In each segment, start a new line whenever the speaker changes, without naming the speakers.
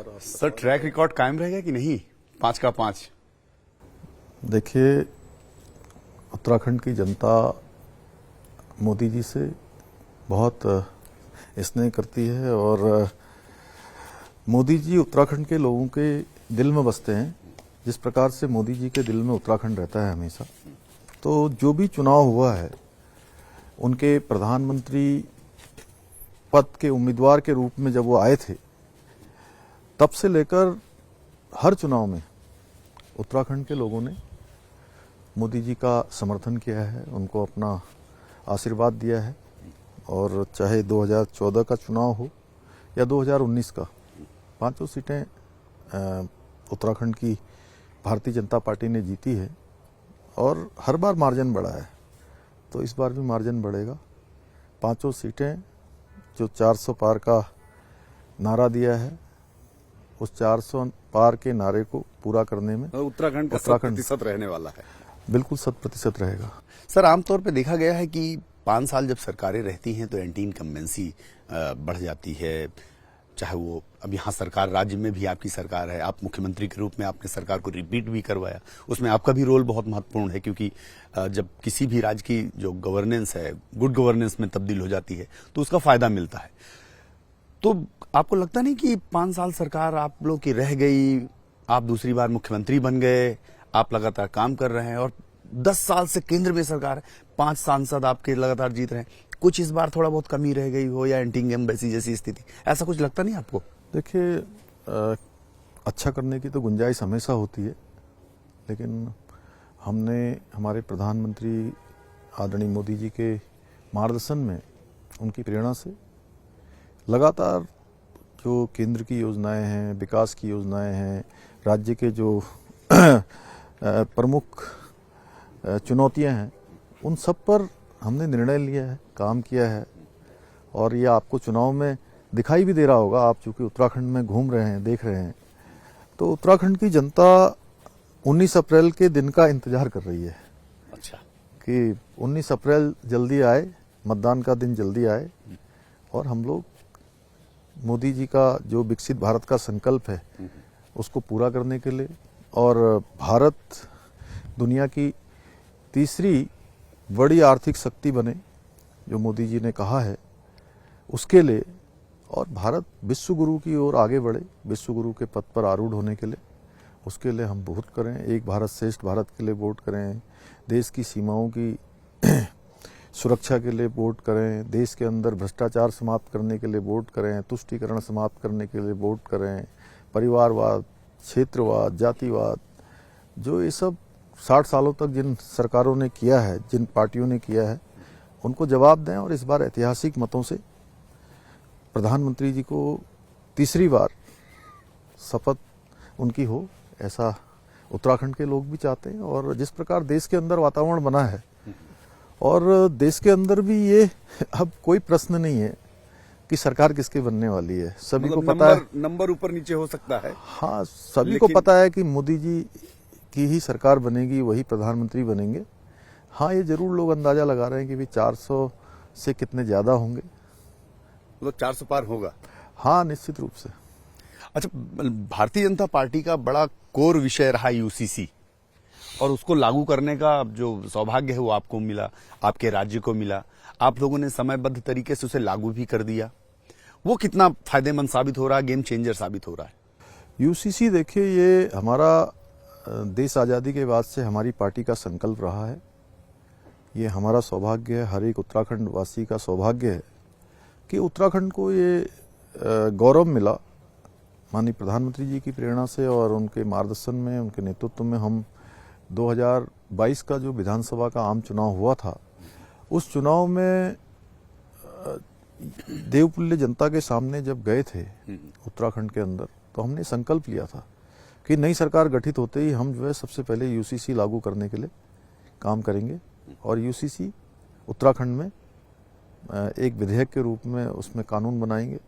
सारा।
Sir track record कायम रहेगा कि नहीं? 5 का 5।
देखिए, उत्तराखंड की जनता मोदी जी से बहुत स्नेह करती है और मोदी जी उत्तराखंड के लोगों के दिल में बसते हैं। जिस प्रकार से मोदी जी के दिल में उत्तराखंड रहता है हमेशा, तो जो भी चुनाव हुआ है उनके प्रधानमंत्री पद के उम्मीदवार के रूप में जब वो आए थे, तब से लेकर हर चुनाव में उत्तराखंड के लोगों ने मोदी जी का समर्थन किया है, उनको अपना आशीर्वाद दिया है। और चाहे 2014 का चुनाव हो या 2019 का, पांचों सीटें उत्तराखंड की भारतीय जनता पार्टी ने जीती है और हर बार मार्जिन बढ़ा है। तो इस बार भी मार्जिन बढ़ेगा। पांचों सीटें जो 400 पार का नारा दिया है, उस 400 पार के नारे को पूरा करने में
उत्तराखंड का 100% रहने वाला है।
बिल्कुल 100% रहेगा।
सर आमतौर पे देखा गया है कि 5 साल जब सरकारें रहती हैं तो एंटी इनकम्बेंसी बढ़ जाती है। चाहे वो अब यहाँ सरकार, राज्य में भी आपकी सरकार है, आप मुख्यमंत्री के रूप में आपने सरकार को रिपीट भी करवाया, उसमें आपका भी रोल बहुत महत्वपूर्ण है, क्योंकि जब किसी भी राज्य की जो गवर्नेंस है गुड गवर्नेंस में तब्दील हो जाती है तो उसका फायदा मिलता है। तो आपको लगता नहीं कि 5 साल सरकार आप लोग की रह गई, आप दूसरी बार मुख्यमंत्री बन गए, आप लगातार काम कर रहे हैं और 10 साल से केंद्र में सरकार है, 5 सांसद आपके लगातार जीत रहे हैं, कुछ इस बार थोड़ा बहुत कमी रह गई हो या एंटी इनकम्बेंसी जैसी स्थिति, ऐसा कुछ लगता नहीं आपको?
देखिए, अच्छा करने की तो गुंजाइश हमेशा होती है, लेकिन हमने हमारे प्रधानमंत्री आदरणीय मोदी जी के मार्गदर्शन में, उनकी प्रेरणा से लगातार जो केंद्र की योजनाएं हैं, विकास की योजनाएं हैं, राज्य के जो प्रमुख चुनौतियां हैं, उन सब पर हमने निर्णय लिया है, काम किया है। और ये आपको चुनाव में दिखाई भी दे रहा होगा, आप चूंकि उत्तराखंड में घूम रहे हैं, देख रहे हैं, तो उत्तराखंड की जनता 19 अप्रैल के दिन का इंतजार कर रही है।
अच्छा,
कि 19 अप्रैल जल्दी आए, मतदान का दिन जल्दी आए और हम लोग मोदी जी का जो विकसित भारत का संकल्प है उसको पूरा करने के लिए, और भारत दुनिया की तीसरी बड़ी आर्थिक शक्ति बने जो मोदी जी ने कहा है, उसके लिए, और भारत विश्व गुरु की ओर आगे बढ़े, विश्व गुरु के पद पर आरूढ़ होने के लिए, उसके लिए हम वोट करें। एक भारत श्रेष्ठ भारत के लिए वोट करें, देश की सीमाओं की सुरक्षा के लिए वोट करें, देश के अंदर भ्रष्टाचार समाप्त करने के लिए वोट करें, तुष्टीकरण समाप्त करने के लिए वोट करें, परिवारवाद, क्षेत्रवाद, जातिवाद, जो ये सब 60 सालों तक जिन सरकारों ने किया है, जिन पार्टियों ने किया है, उनको जवाब दें और इस बार ऐतिहासिक मतों से प्रधानमंत्री जी को तीसरी बार शपथ उनकी हो, ऐसा उत्तराखंड के लोग भी चाहते हैं। और जिस प्रकार देश के अंदर वातावरण बना है, और देश के अंदर भी ये अब कोई प्रश्न नहीं है कि सरकार किसके बनने वाली है, सभी को पता है।
नंबर ऊपर नीचे हो सकता है,
हाँ, सभी को पता है कि मोदी जी की ही सरकार बनेगी, वही प्रधानमंत्री बनेंगे। हाँ, ये जरूर लोग अंदाजा लगा रहे हैं कि भी 400 से कितने ज्यादा होंगे,
मतलब 400 पार होगा।
हाँ, निश्चित रूप से।
अच्छा, भारतीय जनता पार्टी का बड़ा कोर विषय रहा यूसीसी, और उसको लागू करने का जो सौभाग्य है वो आपको मिला, आपके राज्य को मिला, आप लोगों ने समयबद्ध तरीके से उसे लागू भी कर दिया। वो कितना फायदेमंद साबित हो रहा है, गेम चेंजर साबित हो रहा है?
यूसीसी, देखिए, ये हमारा देश आज़ादी के बाद से हमारी पार्टी का संकल्प रहा है। ये हमारा सौभाग्य है, हर एक उत्तराखंड वासी का सौभाग्य है कि उत्तराखंड को ये गौरव मिला माननीय प्रधानमंत्री जी की प्रेरणा से और उनके मार्गदर्शन में, उनके नेतृत्व में। हम 2022 का जो विधानसभा का आम चुनाव हुआ था, उस चुनाव में देवपुल्य जनता के सामने जब गए थे उत्तराखंड के अंदर, तो हमने संकल्प लिया था कि नई सरकार गठित होते ही हम जो है सबसे पहले यूसीसी लागू करने के लिए काम करेंगे और यूसीसी उत्तराखंड में एक विधेयक के रूप में उसमें कानून बनाएंगे।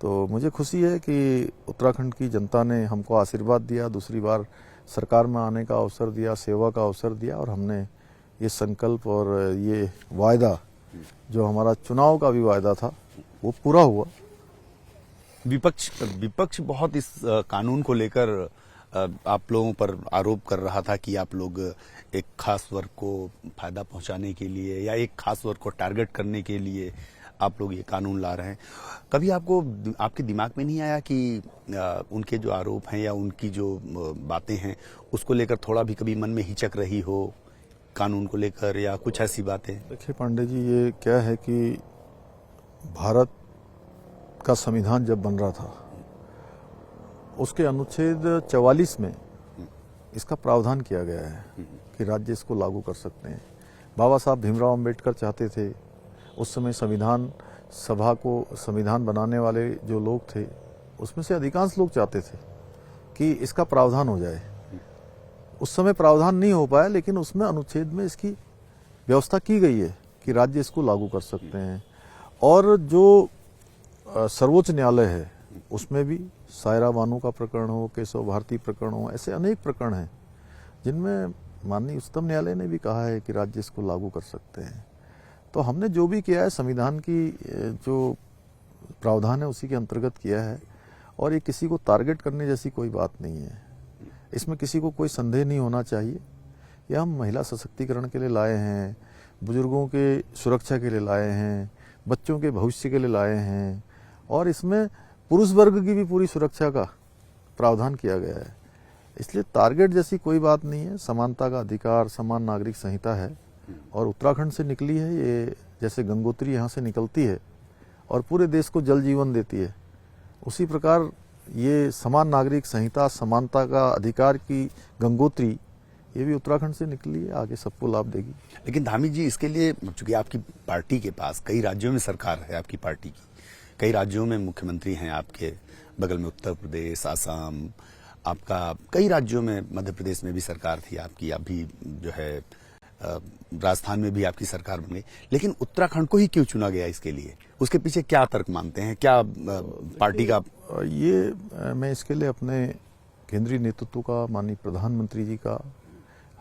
तो मुझे खुशी है कि उत्तराखंड की जनता ने हमको आशीर्वाद दिया, दूसरी बार सरकार में आने का अवसर दिया, सेवा का अवसर दिया, और हमने ये संकल्प और ये वायदा जो हमारा चुनाव का भी वायदा था वो पूरा हुआ।
विपक्ष बहुत इस कानून को लेकर आप लोगों पर आरोप कर रहा था कि आप लोग एक खास वर्ग को फायदा पहुंचाने के लिए या एक खास वर्ग को टारगेट करने के लिए आप लोग ये कानून ला रहे हैं। कभी आपके दिमाग में नहीं आया कि उनके जो आरोप हैं या उनकी जो बातें हैं उसको लेकर थोड़ा भी कभी मन में हिचक रही हो कानून को लेकर या कुछ ऐसी बातें?
देखिए पांडे जी, ये क्या है कि भारत का संविधान जब बन रहा था उसके अनुच्छेद 44 में इसका प्रावधान किया गया है कि राज्य इसको लागू कर सकते हैं। बाबा साहब भीमराव अंबेडकर चाहते थे, उस समय संविधान सभा को संविधान बनाने वाले जो लोग थे उसमें से अधिकांश लोग चाहते थे कि इसका प्रावधान हो जाए। उस समय प्रावधान नहीं हो पाया, लेकिन उसमें अनुच्छेद में इसकी व्यवस्था की गई है कि राज्य इसको लागू कर सकते हैं। और जो सर्वोच्च न्यायालय है उसमें भी सायरा बानो का प्रकरण हो, केशव भारती प्रकरण हो, ऐसे अनेक प्रकरण हैं जिनमें माननीय उच्चतम न्यायालय ने भी कहा है कि राज्य इसको लागू कर सकते हैं। तो हमने जो भी किया है संविधान की जो प्रावधान है उसी के अंतर्गत किया है, और ये किसी को टारगेट करने जैसी कोई बात नहीं है। इसमें किसी को कोई संदेह नहीं होना चाहिए। यह हम महिला सशक्तिकरण के लिए लाए हैं, बुजुर्गों के सुरक्षा के लिए लाए हैं, बच्चों के भविष्य के लिए लाए हैं, और इसमें पुरुष वर्ग की भी पूरी सुरक्षा का प्रावधान किया गया है। इसलिए टारगेट जैसी कोई बात नहीं है। समानता का अधिकार, समान नागरिक संहिता है और उत्तराखंड से निकली है। ये जैसे गंगोत्री यहाँ से निकलती है और पूरे देश को जल जीवन देती है, उसी प्रकार ये समान नागरिक संहिता, समानता का अधिकार की गंगोत्री, ये भी उत्तराखंड से निकली है, आगे सबको लाभ देगी।
लेकिन धामी जी, इसके लिए चूंकि आपकी पार्टी के पास कई राज्यों में सरकार है, आपकी पार्टी की कई राज्यों में मुख्यमंत्री हैं, आपके बगल में उत्तर प्रदेश, आसाम, आपका कई राज्यों में, मध्य प्रदेश में भी सरकार थी आपकी, अभी जो है राजस्थान में भी आपकी सरकार बन गई, लेकिन उत्तराखंड को ही क्यों चुना गया इसके लिए? उसके पीछे क्या तर्क मानते हैं, क्या पार्टी का?
ये मैं इसके लिए अपने केंद्रीय नेतृत्व का, माननीय प्रधानमंत्री जी का,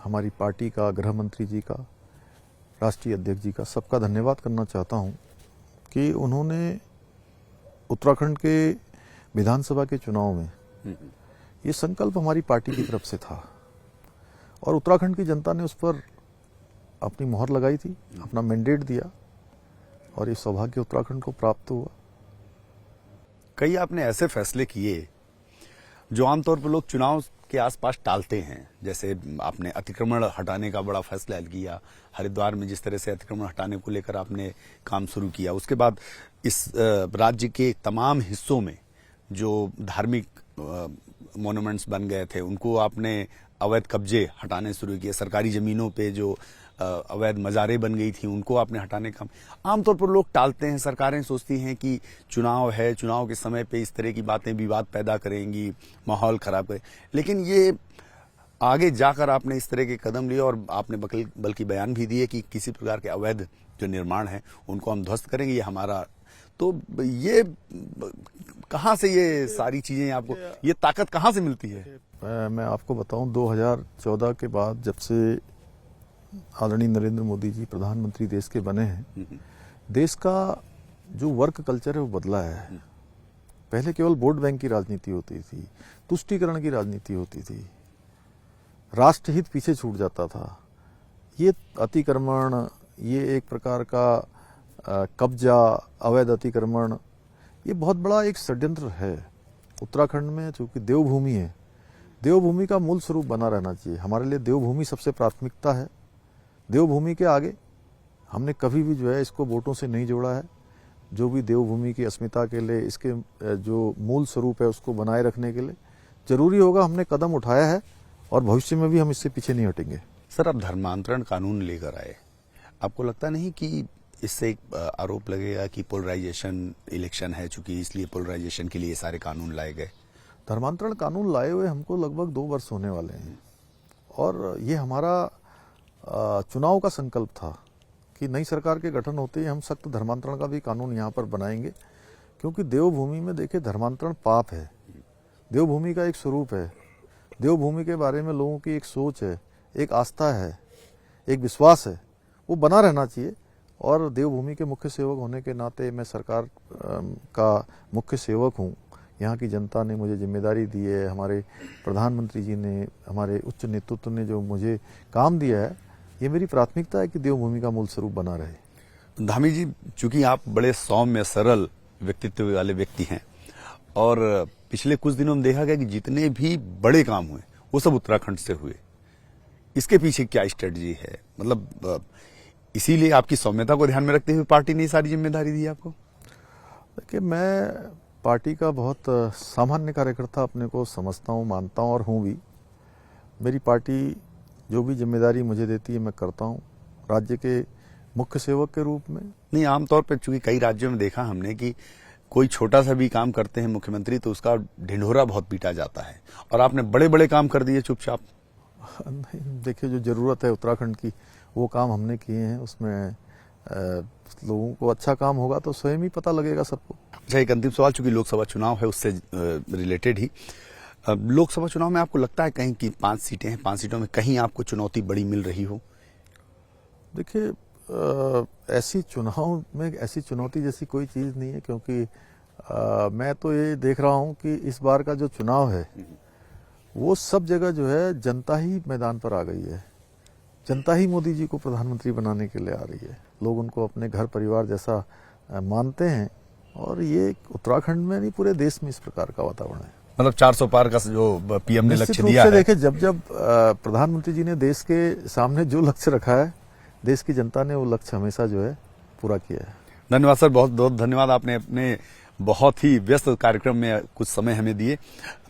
हमारी पार्टी का, गृह मंत्री जी का, राष्ट्रीय अध्यक्ष जी का, सबका धन्यवाद करना चाहता हूं कि उन्होंने उत्तराखंड के विधानसभा के चुनाव में ये संकल्प हमारी पार्टी की तरफ से था और उत्तराखंड की जनता ने उस पर अपनी मोहर लगाई थी, अपना मैंडेट दिया, और ये सौभाग्य उत्तराखंड को प्राप्त हुआ।
कई आपने ऐसे फैसले किए जो आमतौर पर लोग चुनाव के आसपास टालते हैं, जैसे आपने अतिक्रमण हटाने का बड़ा फैसला किया, हरिद्वार में जिस तरह से अतिक्रमण हटाने को लेकर आपने काम शुरू किया, उसके बाद इस राज्य के तमाम हिस्सों में जो धार्मिक मॉन्यूमेंट्स बन गए थे उनको आपने अवैध कब्जे हटाने शुरू किए, सरकारी जमीनों पे जो अवैध मज़ारें बन गई थी उनको आपने हटाने का। आमतौर पर लोग टालते हैं, सरकारें सोचती हैं कि चुनाव है, चुनाव के समय पे इस तरह की बातें विवाद पैदा करेंगी, माहौल खराब करें, लेकिन ये आगे जाकर आपने इस तरह के कदम लिए और आपने बल्कि बयान भी दिए कि किसी प्रकार के अवैध जो निर्माण है उनको हम ध्वस्त करेंगे, ये हमारा। तो ये कहाँ से ये सारी चीजें आपको, ये ताकत कहाँ से मिलती है?
मैं आपको बताऊं, 2014 के बाद जब से आदरणीय नरेंद्र मोदी जी प्रधानमंत्री देश के बने हैं, देश का जो वर्क कल्चर है वो बदला है। पहले केवल वोट बैंक की राजनीति होती थी, तुष्टीकरण की राजनीति होती थी, राष्ट्रहित पीछे छूट जाता था। ये अतिक्रमण, ये एक प्रकार का कब्जा, अवैध अतिक्रमण, ये बहुत बड़ा एक षड्यंत्र है। उत्तराखंड में चूंकि देवभूमि है, देवभूमि का मूल स्वरूप बना रहना चाहिए। हमारे लिए देवभूमि सबसे प्राथमिकता है। देवभूमि के आगे हमने कभी भी जो है इसको वोटों से नहीं जोड़ा है। जो भी देवभूमि की अस्मिता के लिए, इसके जो मूल स्वरूप है उसको बनाए रखने के लिए जरूरी होगा, हमने कदम उठाया है और भविष्य में भी हम इससे पीछे नहीं हटेंगे।
सर, अब धर्मांतरण कानून लेकर आए, आपको लगता नहीं कि इससे एक आरोप लगेगा कि पोलराइजेशन इलेक्शन है, चूंकि इसलिए पोलराइजेशन के लिए ये सारे कानून लाए गए?
धर्मांतरण कानून लाए हुए हमको लगभग 2 वर्ष होने वाले हैं और ये हमारा चुनाव का संकल्प था कि नई सरकार के गठन होते ही हम सख्त धर्मांतरण का भी कानून यहाँ पर बनाएंगे, क्योंकि देवभूमि में देखिए धर्मांतरण पाप है। देवभूमि का एक स्वरूप है, देवभूमि के बारे में लोगों की एक सोच है, एक आस्था है, एक विश्वास है, वो बना रहना चाहिए। और देवभूमि के मुख्य सेवक होने के नाते मैं सरकार का मुख्य सेवक हूँ यहाँ की जनता ने मुझे जिम्मेदारी दी है, हमारे प्रधानमंत्री जी ने, हमारे उच्च नेतृत्व ने जो मुझे काम दिया है, ये मेरी प्राथमिकता है कि देवभूमि का मूल स्वरूप बना रहे।
धामी जी, चूंकि आप बड़े सौम्य सरल व्यक्तित्व वाले व्यक्ति हैं और पिछले कुछ दिनों में देखा गया कि जितने भी बड़े काम हुए वो सब उत्तराखंड से हुए, इसके पीछे क्या स्ट्रेटजी है? मतलब इसीलिए आपकी सौम्यता को ध्यान में रखते हुए पार्टी ने सारी जिम्मेदारी दी आपको?
देखिए, मैं पार्टी का बहुत सामान्य कार्यकर्ता अपने को समझता हूँ, मानता हूँ और हूँ भी। मेरी पार्टी जो भी जिम्मेदारी मुझे देती है मैं करता हूँ, राज्य के मुख्य सेवक के रूप में।
नहीं, आमतौर पर चूंकि कई राज्यों में देखा हमने कि कोई छोटा सा भी काम करते हैं मुख्यमंत्री तो उसका ढिंढोरा बहुत पीटा जाता है, और आपने बड़े बड़े काम कर दिए चुपचाप।
नहीं, देखिए, जो जरूरत है उत्तराखंड की वो काम हमने किए हैं। उसमें लोगों को अच्छा काम होगा तो स्वयं ही पता लगेगा सबको।
अच्छा, एक अंतिम सवाल, चूंकि लोकसभा चुनाव है उससे रिलेटेड ही, लोकसभा चुनाव में आपको लगता है कहीं की 5 सीटें हैं, 5 सीटों में कहीं आपको चुनौती बड़ी मिल रही हो?
देखिए, ऐसी चुनाव में ऐसी चुनौती जैसी कोई चीज नहीं है, क्योंकि मैं तो ये देख रहा हूं कि इस बार का जो चुनाव है वो सब जगह जो है जनता ही मैदान पर आ गई है। जनता ही मोदी जी को प्रधानमंत्री बनाने के लिए आ रही है। लोग उनको अपने घर परिवार जैसा मानते हैं, और ये उत्तराखंड में नहीं पूरे देश में इस प्रकार का वातावरण है।
मतलब 400 पार का जो पीएम ने लक्ष्य दिया है।
देखिए, जब प्रधानमंत्री जी ने देश के सामने जो लक्ष्य रखा है, देश की जनता ने वो लक्ष्य हमेशा जो है पूरा किया है।
धन्यवाद सर, बहुत बहुत धन्यवाद। आपने अपने बहुत ही व्यस्त कार्यक्रम में कुछ समय हमें दिए।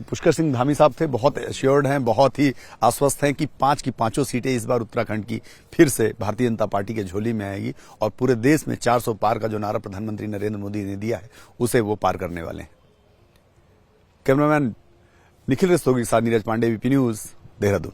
पुष्कर सिंह धामी साहब थे, बहुत एश्योर्ड हैं, बहुत ही आश्वस्त हैं कि 5 की 5 सीटें इस बार उत्तराखंड की फिर से भारतीय जनता पार्टी के झोली में आएगी, और पूरे देश में 400 पार का जो नारा प्रधानमंत्री नरेंद्र मोदी ने दिया है उसे वो पार करने वाले हैं। कैमरामैन निखिल रस्तोगी के साथ नीरज पांडे, वीपी न्यूज, देहरादून।